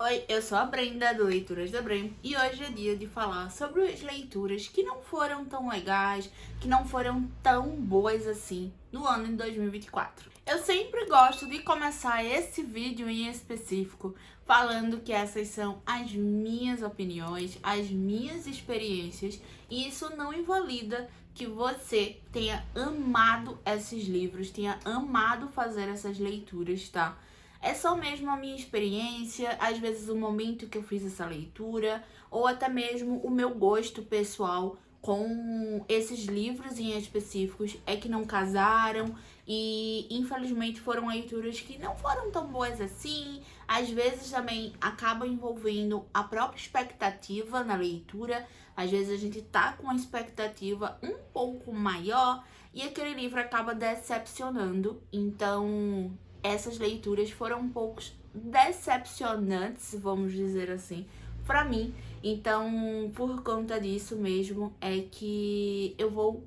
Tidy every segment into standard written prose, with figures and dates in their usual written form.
Oi, eu sou a Brenda do Leituras da Bren e hoje é dia de falar sobre as leituras que não foram tão legais, que não foram tão boas assim no ano de 2024. Eu sempre gosto de começar esse vídeo em específico falando que essas são as minhas opiniões, as minhas experiências, e isso não invalida que você tenha amado esses livros, tenha amado fazer essas leituras, tá? É só mesmo a minha experiência, às vezes o momento que eu fiz essa leitura, ou até mesmo o meu gosto pessoal com esses livros em específicos é que não casaram e infelizmente foram leituras que não foram tão boas assim. Às vezes também acaba envolvendo a própria expectativa na leitura. Às vezes a gente tá com uma expectativa um pouco maior e aquele livro acaba decepcionando. Então, essas leituras foram um pouco decepcionantes, vamos dizer assim, para mim. Então, por conta disso mesmo, é que eu vou,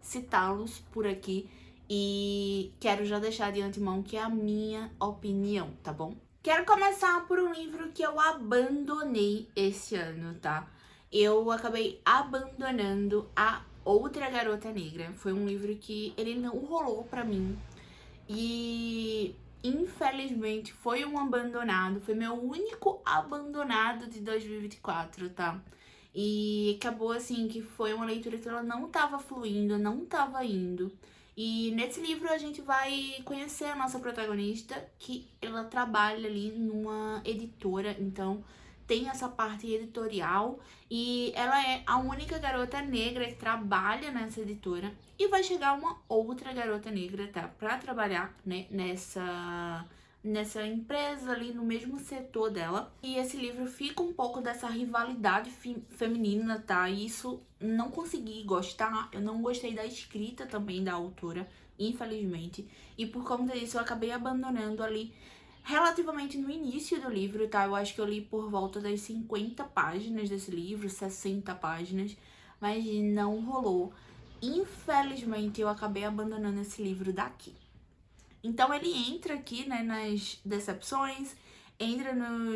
citá-los por aqui e quero já deixar de antemão que é a minha opinião, tá bom? Quero começar por um livro que eu abandonei esse ano, tá? Eu acabei abandonando A Outra Garota Negra. Foi um livro que ele não rolou pra mim. E infelizmente foi um abandonado, foi meu único abandonado de 2024, tá? E acabou assim que foi uma leitura que ela não tava fluindo, não tava indo. E nesse livro a gente vai conhecer a nossa protagonista, que ela trabalha ali numa editora, então tem essa parte editorial e ela é a única garota negra que trabalha nessa editora. E vai chegar uma outra garota negra, tá? Pra trabalhar, né, nessa empresa ali, no mesmo setor dela. E esse livro fica um pouco dessa rivalidade feminina, tá? E isso não consegui gostar. Eu não gostei da escrita também da autora, infelizmente. E por conta disso eu acabei abandonando ali relativamente no início do livro, tá? Eu acho que eu li por volta das 50 páginas desse livro, 60 páginas, mas não rolou. Infelizmente, eu acabei abandonando esse livro daqui. Então, ele entra aqui, né, nas decepções, entra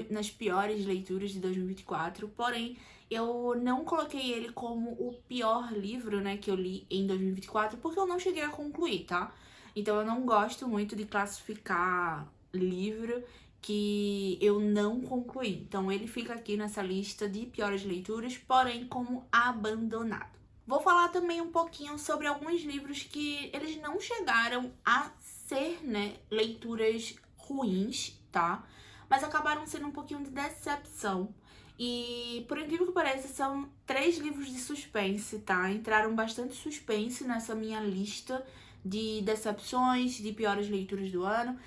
nas piores leituras de 2024, porém, eu não coloquei ele como o pior livro, né, que eu li em 2024, porque eu não cheguei a concluir, tá? Então, eu não gosto muito de classificar livro que eu não concluí. Então, ele fica aqui nessa lista de piores leituras, porém, como abandonado. Vou falar também um pouquinho sobre alguns livros que eles não chegaram a ser, né, leituras ruins, tá? Mas acabaram sendo um pouquinho de decepção. E, por incrível que pareça, são 3 livros de suspense, tá? Entraram bastante suspense nessa minha lista de decepções, de piores leituras do ano.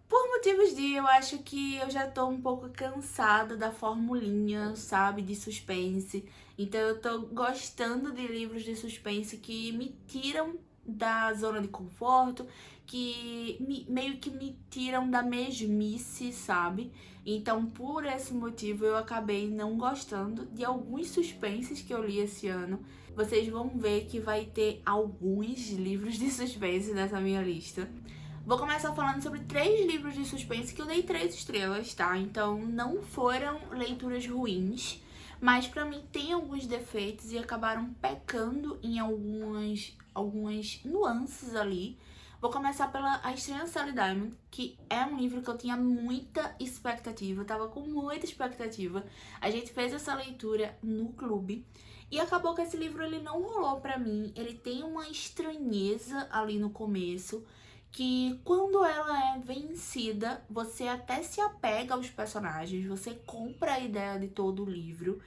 Por motivos de, eu acho que eu já tô um pouco cansada da formulinha, sabe, de suspense. Então eu tô gostando de livros de suspense que me tiram da zona de conforto, que meio que me tiram da mesmice, sabe? Então por esse motivo eu acabei não gostando de alguns suspenses que eu li esse ano. Vocês vão ver que vai ter alguns livros de suspense nessa minha lista. Vou começar falando sobre 3 livros de suspense que eu dei 3 estrelas, tá? Então não foram leituras ruins, mas pra mim tem alguns defeitos e acabaram pecando em algumas nuances ali. Vou começar pela A Estranha Sally Diamond, que é um livro que eu tinha muita expectativa, eu tava com muita expectativa. A gente fez essa leitura no clube e acabou que esse livro ele não rolou pra mim. Ele tem uma estranheza ali no começo, que quando ela é vencida, você até se apega aos personagens, você compra a ideia de todo o livro,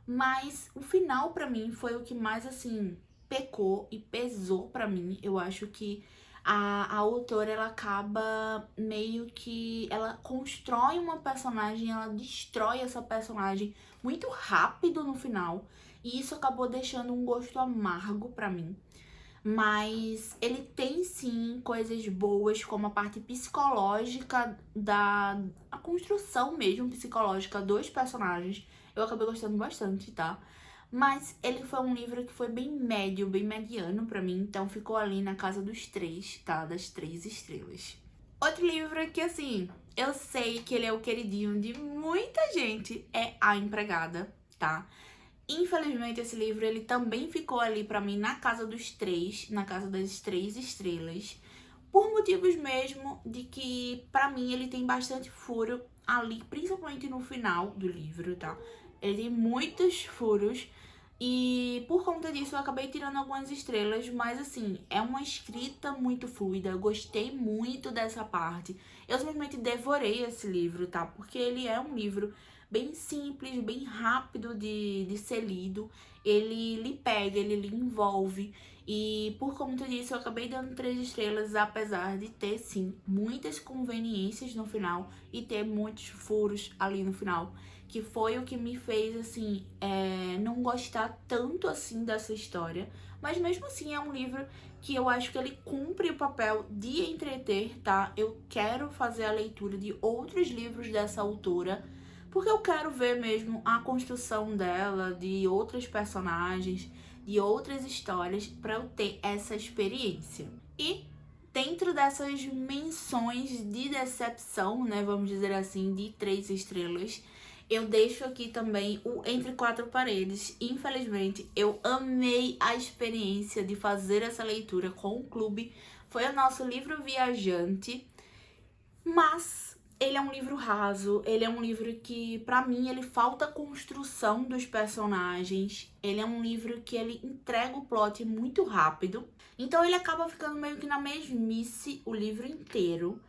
mas o final pra mim foi o que mais assim pecou e pesou pra mim. Eu acho que a autora ela acaba meio que ela constrói uma personagem, ela destrói essa personagem muito rápido no final, e isso acabou deixando um gosto amargo pra mim. Mas ele tem sim coisas boas, como a parte psicológica a construção mesmo psicológica dos personagens. Eu acabei gostando bastante, tá? Mas ele foi um livro que foi bem médio, bem mediano pra mim, então ficou ali na casa dos 3, tá? Das 3 estrelas. Outro livro que, assim, eu sei que ele é o queridinho de muita gente, é A Empregada, tá? Infelizmente, esse livro, ele também ficou ali pra mim na casa dos três, na casa das 3 estrelas, por motivos mesmo de que, pra mim, ele tem bastante furo ali, principalmente no final do livro, tá? Ele tem muitos furos e por conta disso eu acabei tirando algumas estrelas, mas assim, é uma escrita muito fluida, eu gostei muito dessa parte. Eu simplesmente devorei esse livro, tá? Porque ele é um livro bem simples, bem rápido de ser lido, ele lhe pega, ele lhe envolve. E por conta disso eu acabei dando 3 estrelas, apesar de ter sim muitas conveniências no final e ter muitos furos ali no final, que foi o que me fez assim não gostar tanto assim dessa história. Mas mesmo assim é um livro que eu acho que ele cumpre o papel de entreter, tá? Eu quero fazer a leitura de outros livros dessa autora, porque eu quero ver mesmo a construção dela, de outros personagens, de outras histórias, para eu ter essa experiência. E dentro dessas menções de decepção, né, vamos dizer assim, de 3 estrelas, eu deixo aqui também o Entre Quatro Paredes. Infelizmente, eu amei a experiência de fazer essa leitura com o clube. Foi o nosso livro viajante, mas ele é um livro raso, ele é um livro que, pra mim, ele falta construção dos personagens. Ele é um livro que ele entrega o plot muito rápido. Então ele acaba ficando meio que na mesmice o livro inteiro.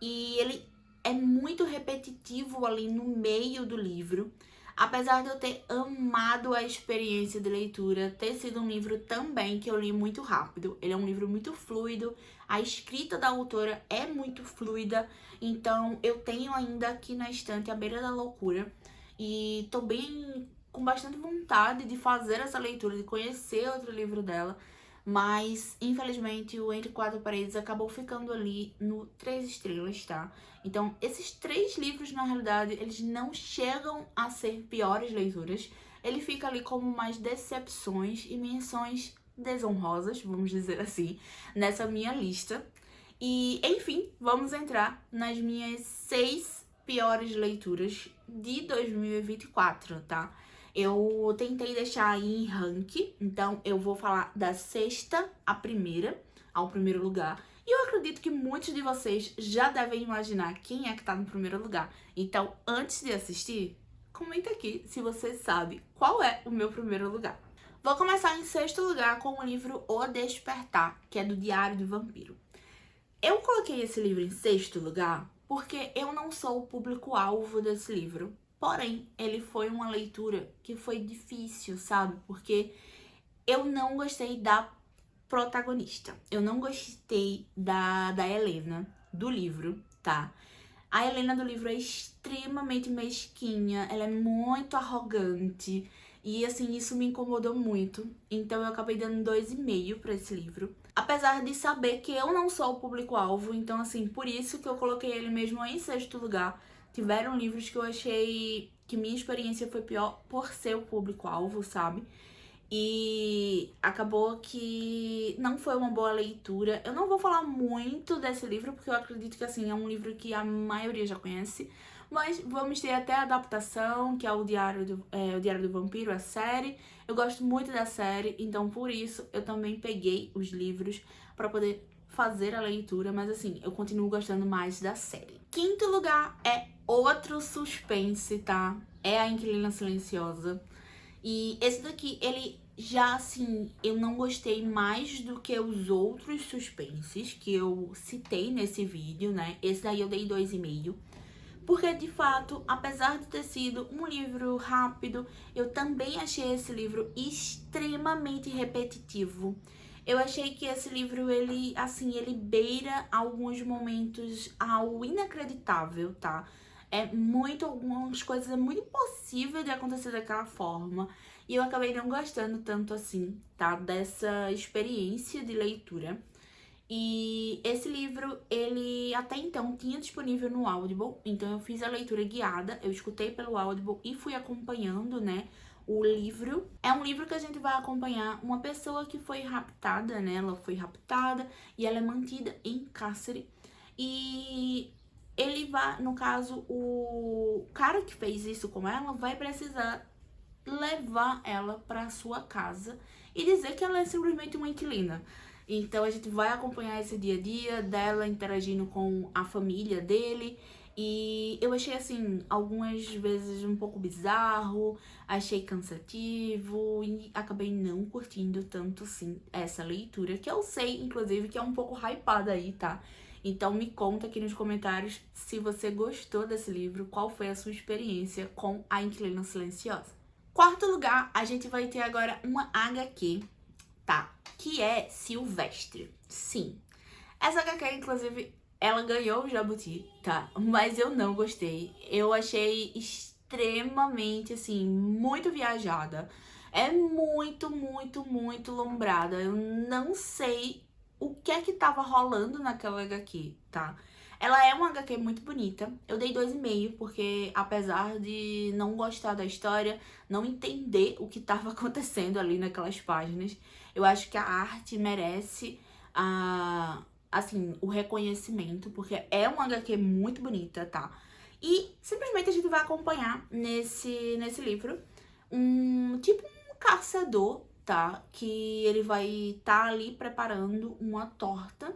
E ele é muito repetitivo ali no meio do livro. Apesar de eu ter amado a experiência de leitura, ter sido um livro também que eu li muito rápido. Ele é um livro muito fluido, a escrita da autora é muito fluida, então eu tenho ainda aqui na estante A Beira da Loucura e tô bem com bastante vontade de fazer essa leitura, de conhecer outro livro dela. Mas, infelizmente, o Entre Quatro Paredes acabou ficando ali no 3 estrelas, tá? Então, esses 3 livros, na realidade, eles não chegam a ser piores leituras. Ele fica ali como mais decepções e menções desonrosas, vamos dizer assim, nessa minha lista. E, enfim, vamos entrar nas minhas 6 piores leituras de 2024, tá? Eu tentei deixar aí em ranking, então eu vou falar da sexta à primeira, ao primeiro lugar. E eu acredito que muitos de vocês já devem imaginar quem é que tá no primeiro lugar. Então, antes de assistir, comenta aqui se você sabe qual é o meu primeiro lugar. Vou começar em sexto lugar com o livro O Despertar, que é do Diário do Vampiro. Eu coloquei esse livro em sexto lugar porque eu não sou o público-alvo desse livro. Porém, ele foi uma leitura que foi difícil, sabe? Porque eu não gostei da protagonista. Eu não gostei da Helena, do livro, tá? A Helena do livro é extremamente mesquinha, ela é muito arrogante. E assim, isso me incomodou muito. Então eu acabei dando 2,5 pra esse livro. Apesar de saber que eu não sou o público-alvo, então assim, por isso que eu coloquei ele mesmo em sexto lugar. Tiveram livros que eu achei que minha experiência foi pior por ser o público-alvo, sabe? E acabou que não foi uma boa leitura. Eu não vou falar muito desse livro, porque eu acredito que assim, é um livro que a maioria já conhece. Mas vamos ter até a adaptação, que é o Diário do Vampiro, a série. Eu gosto muito da série, então por isso eu também peguei os livros pra poder fazer a leitura. Mas assim, eu continuo gostando mais da série. Quinto lugar é outro suspense, tá? É A Inquilina Silenciosa. E esse daqui, ele já, assim, eu não gostei mais do que os outros suspenses que eu citei nesse vídeo, né? Esse daí eu dei 2,5. Porque, de fato, apesar de ter sido um livro rápido, eu também achei esse livro extremamente repetitivo. Eu achei que esse livro, ele, assim, ele beira alguns momentos ao inacreditável, tá? Algumas coisas é muito impossível de acontecer daquela forma. E eu acabei não gostando tanto assim, tá? Dessa experiência de leitura. E esse livro, ele até então tinha disponível no Audible, então eu fiz a leitura guiada, eu escutei pelo Audible e fui acompanhando, né, o livro. É um livro que a gente vai acompanhar uma pessoa que foi raptada, né, ela foi raptada e ela é mantida em cárcere. E ele vai, no caso, o cara que fez isso com ela vai precisar levar ela para sua casa e dizer que ela é simplesmente uma inquilina. Então a gente vai acompanhar esse dia a dia dela interagindo com a família dele. E eu achei, assim, algumas vezes um pouco bizarro, achei cansativo e acabei não curtindo tanto, assim, essa leitura, que eu sei, inclusive, que é um pouco hypada aí, tá? Então me conta aqui nos comentários se você gostou desse livro, qual foi a sua experiência com A Inquilina Silenciosa. Quarto lugar, a gente vai ter agora uma HQ, tá? Que é Silvestre. Sim. Essa HQ, inclusive, ela ganhou o Jabuti, tá? Mas eu não gostei. Eu achei extremamente, assim, muito viajada. É muito, muito, muito lombrada. Eu não sei o que é que tava rolando naquela HQ, tá? Ela é uma HQ muito bonita. Eu dei 2,5, porque apesar de não gostar da história, não entender o que tava acontecendo ali naquelas páginas, eu acho que a arte merece assim, o reconhecimento, porque é uma HQ muito bonita, tá? E simplesmente a gente vai acompanhar nesse livro tipo um caçador, tá? Que ele vai estar ali preparando uma torta.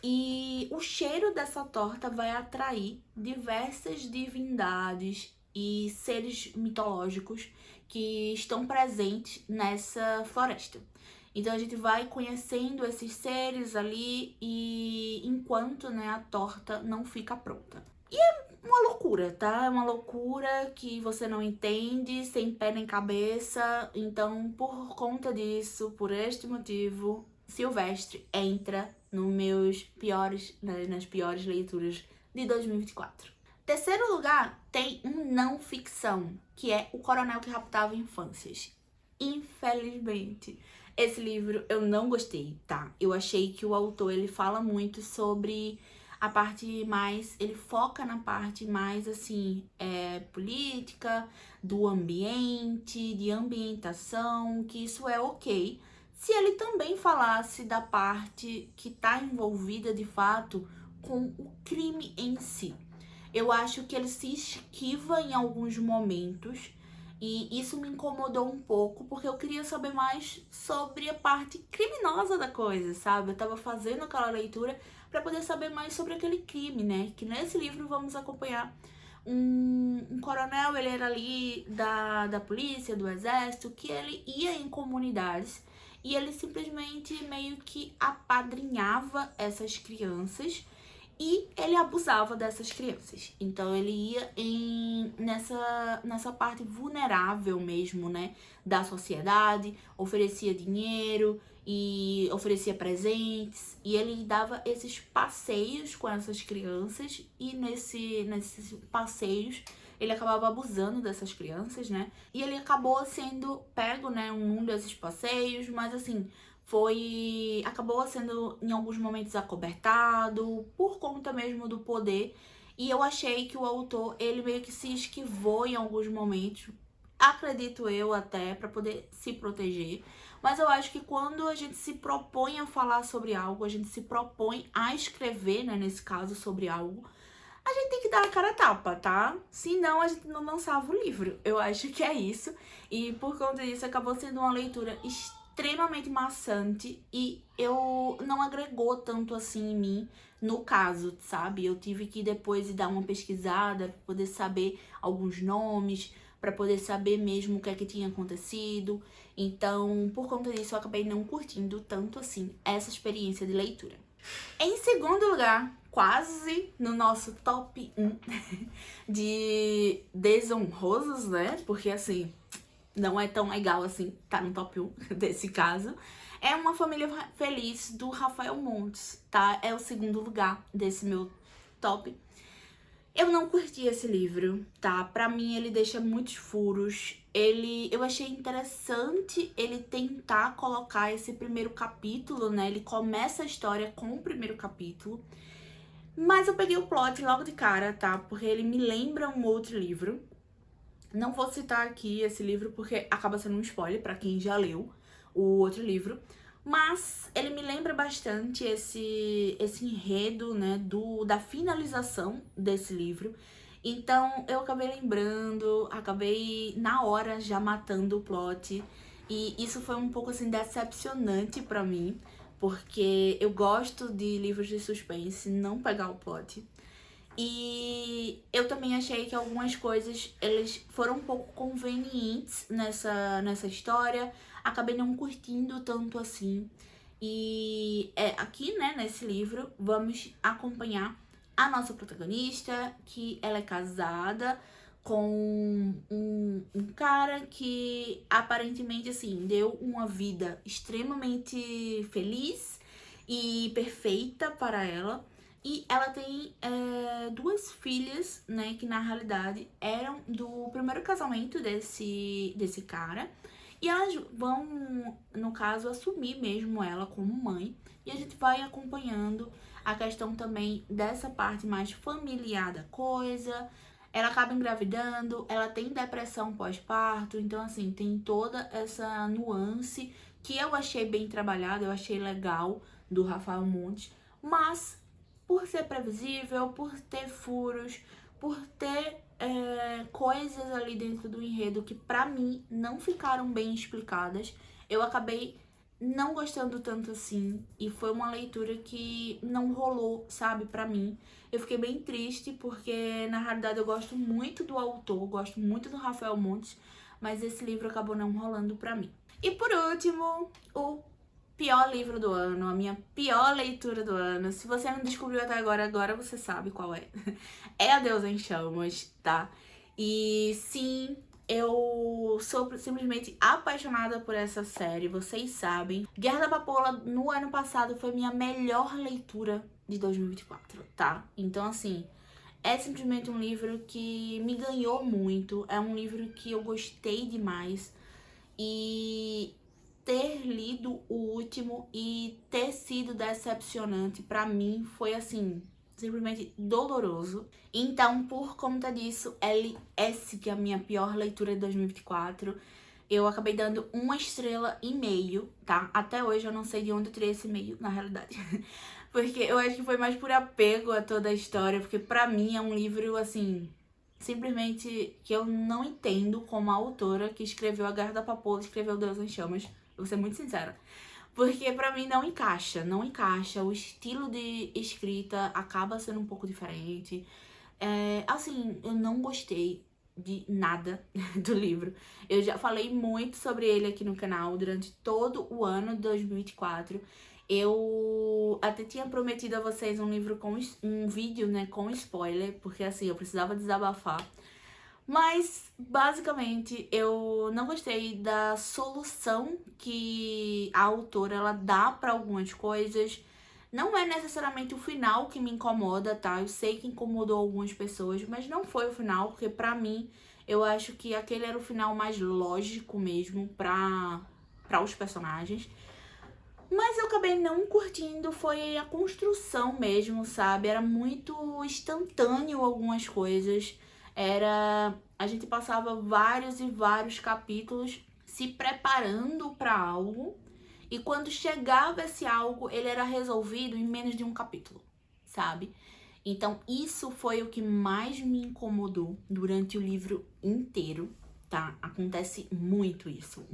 E o cheiro dessa torta vai atrair diversas divindades e seres mitológicos que estão presentes nessa floresta. Então a gente vai conhecendo esses seres ali e enquanto, né, a torta não fica pronta. E é uma loucura, tá? É uma loucura que você não entende, sem pé nem cabeça. Então, por conta disso, por este motivo, Silvestre entra nos meus piores, nas piores leituras de 2024. Terceiro lugar, tem um não ficção, que é O Coronel que Raptava Infâncias. Infelizmente, esse livro eu não gostei, tá? Eu achei que o autor, ele fala muito sobre a parte mais, ele foca na parte mais, assim, política, do ambiente, de ambientação, que isso é ok. Se ele também falasse da parte que tá envolvida, de fato, com o crime em si. Eu acho que ele se esquiva em alguns momentos e isso me incomodou um pouco, porque eu queria saber mais sobre a parte criminosa da coisa, sabe? Eu tava fazendo aquela leitura para poder saber mais sobre aquele crime, né? Que nesse livro vamos acompanhar um coronel, ele era ali da polícia, do exército, que ele ia em comunidades e ele simplesmente meio que apadrinhava essas crianças e ele abusava dessas crianças. Então ele ia nessa parte vulnerável mesmo, né, da sociedade, oferecia dinheiro e oferecia presentes, e ele dava esses passeios com essas crianças, e nesses passeios ele acabava abusando dessas crianças, né? E ele acabou sendo pego, né, num desses passeios, mas assim, acabou sendo em alguns momentos acobertado por conta mesmo do poder, e eu achei que o autor, ele meio que se esquivou em alguns momentos, acredito eu até, para poder se proteger. Mas eu acho que quando a gente se propõe a falar sobre algo, a gente se propõe a escrever, né, nesse caso, sobre algo, a gente tem que dar a cara a tapa, tá? Senão a gente não lançava o livro. Eu acho que é isso. E por conta disso acabou sendo uma leitura extremamente maçante e eu não agregou tanto assim em mim no caso, sabe? Eu tive que depois dar uma pesquisada para poder saber alguns nomes, para poder saber mesmo o que é que tinha acontecido. Então, por conta disso, eu acabei não curtindo tanto assim essa experiência de leitura. Em segundo lugar, quase no nosso top 1 de desonrosos, né? Porque assim, não é tão legal assim tá no top 1 desse caso. É Uma Família Feliz, do Rafael Montes, tá? É o segundo lugar desse meu top. Eu não curti esse livro, tá? Pra mim ele deixa muitos furos. Eu achei interessante ele tentar colocar esse primeiro capítulo, né? Ele começa a história com o primeiro capítulo. Mas eu peguei o plot logo de cara, tá? Porque ele me lembra um outro livro. Não vou citar aqui esse livro porque acaba sendo um spoiler pra quem já leu o outro livro. Mas ele me lembra bastante esse enredo, né, da finalização desse livro. Então eu acabei lembrando, acabei na hora já matando o plot. E isso foi um pouco assim decepcionante pra mim, porque eu gosto de livros de suspense, não pegar o plot. E eu também achei que algumas coisas, eles foram um pouco convenientes nessa história. Acabei não curtindo tanto assim. E aqui, né, nesse livro, vamos acompanhar a nossa protagonista, que ela é casada com um cara que aparentemente, assim, deu uma vida extremamente feliz e perfeita para ela. E ela tem duas filhas, né, que na realidade eram do primeiro casamento desse cara. E elas vão, no caso, assumir mesmo ela como mãe. E a gente vai acompanhando a questão também dessa parte mais familiar da coisa. Ela acaba engravidando, ela tem depressão pós-parto. Então, assim, tem toda essa nuance que eu achei bem trabalhada, eu achei legal do Rafael Montes. Mas por ser previsível, por ter furos, por ter coisas ali dentro do enredo que pra mim não ficaram bem explicadas, eu acabei não gostando tanto assim, e foi uma leitura que não rolou, sabe, pra mim. Eu fiquei bem triste porque na realidade eu gosto muito do autor, gosto muito do Rafael Montes, mas esse livro acabou não rolando pra mim. E por último, o pior livro do ano, a minha pior leitura do ano. Se você não descobriu até agora você sabe qual é. É A Deusa em Chamas, tá? E sim, eu sou simplesmente apaixonada por essa série, vocês sabem. Guerra da Papoula, no ano passado, foi minha melhor leitura de 2024, tá? Então, assim, é simplesmente um livro que me ganhou muito, é um livro que eu gostei demais. E ter lido o último e ter sido decepcionante pra mim foi assim, simplesmente doloroso. Então, por conta disso, LS, que é a minha pior leitura de 2024, eu acabei dando 1,5 estrela, tá? Até hoje eu não sei de onde eu tirei esse meio, na realidade. Porque eu acho que foi mais por apego a toda a história, porque pra mim é um livro, assim, simplesmente que eu não entendo como a autora que escreveu A Guerra da Papoula escreveu Deus em Chamas. Eu vou ser muito sincera. Porque pra mim não encaixa, não encaixa. O estilo de escrita acaba sendo um pouco diferente. Assim, eu não gostei de nada do livro. Eu já falei muito sobre ele aqui no canal durante todo o ano de 2024. Eu até tinha prometido a vocês um livro com um vídeo, né, com spoiler, porque assim, eu precisava desabafar. Mas, basicamente, eu não gostei da solução que a autora ela dá para algumas coisas. Não é necessariamente o final que me incomoda, tá? Eu sei que incomodou algumas pessoas, mas não foi o final, porque pra mim, eu acho que aquele era o final mais lógico mesmo para os personagens. Mas eu acabei não curtindo, foi a construção mesmo, sabe? Era muito instantâneo algumas coisas. A gente passava vários e vários capítulos se preparando para algo. E quando chegava esse algo, ele era resolvido em menos de um capítulo, sabe? Então isso foi o que mais me incomodou durante o livro inteiro, tá? Acontece muito isso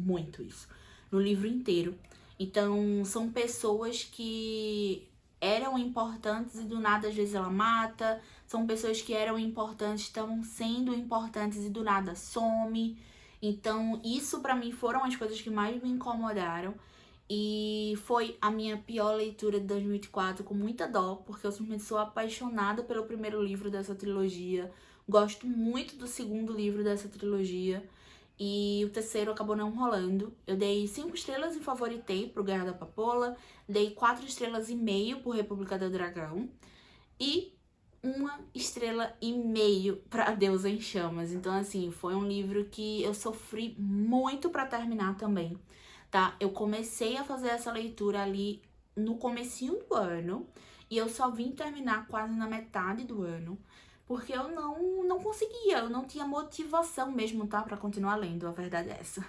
no livro inteiro. Então, são pessoas que eram importantes e do nada às vezes ela mata. São pessoas que eram importantes, estão sendo importantes e do nada some. Então, isso pra mim foram as coisas que mais me incomodaram. E foi a minha pior leitura de 2024, com muita dó, porque eu simplesmente sou apaixonada pelo primeiro livro dessa trilogia. Gosto muito do segundo livro dessa trilogia. E o terceiro acabou não rolando. Eu dei 5 estrelas e favoritei pro Guerra da Papoula. Dei 4,5 estrelas pro República do Dragão. E 1,5 estrela pra Deusa em Chamas. Então, assim, foi um livro que eu sofri muito pra terminar também, tá? Eu comecei a fazer essa leitura ali no comecinho do ano. E eu só vim terminar quase na metade do ano. porque eu não conseguia, eu não tinha motivação mesmo, tá? Pra continuar lendo, a verdade é essa.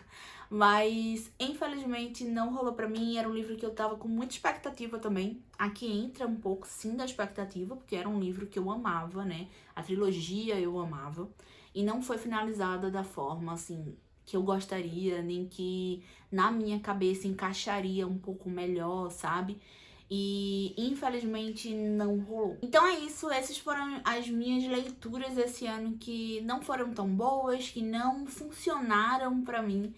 Mas, infelizmente, não rolou pra mim. Era um livro que eu tava com muita expectativa também. Aqui entra um pouco, sim, da expectativa, porque era um livro que eu amava, né? A trilogia eu amava. E não foi finalizada da forma, assim, que eu gostaria, nem que na minha cabeça encaixaria um pouco melhor, sabe? E infelizmente não rolou. Então é isso, essas foram as minhas leituras esse ano que não foram tão boas, que não funcionaram pra mim.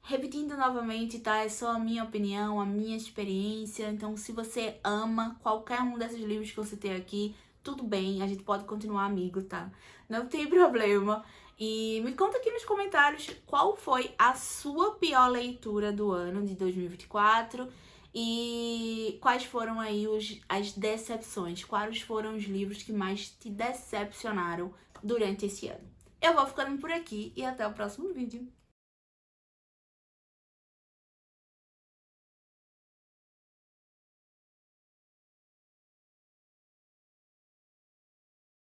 Repetindo novamente, tá? É só a minha opinião, a minha experiência. Então, se você ama qualquer um desses livros que eu citei aqui, tudo bem, a gente pode continuar amigo, tá? Não tem problema. E me conta aqui nos comentários qual foi a sua pior leitura do ano de 2024 e quais foram aí as decepções, quais foram os livros que mais te decepcionaram durante esse ano. Eu vou ficando por aqui e até o próximo vídeo.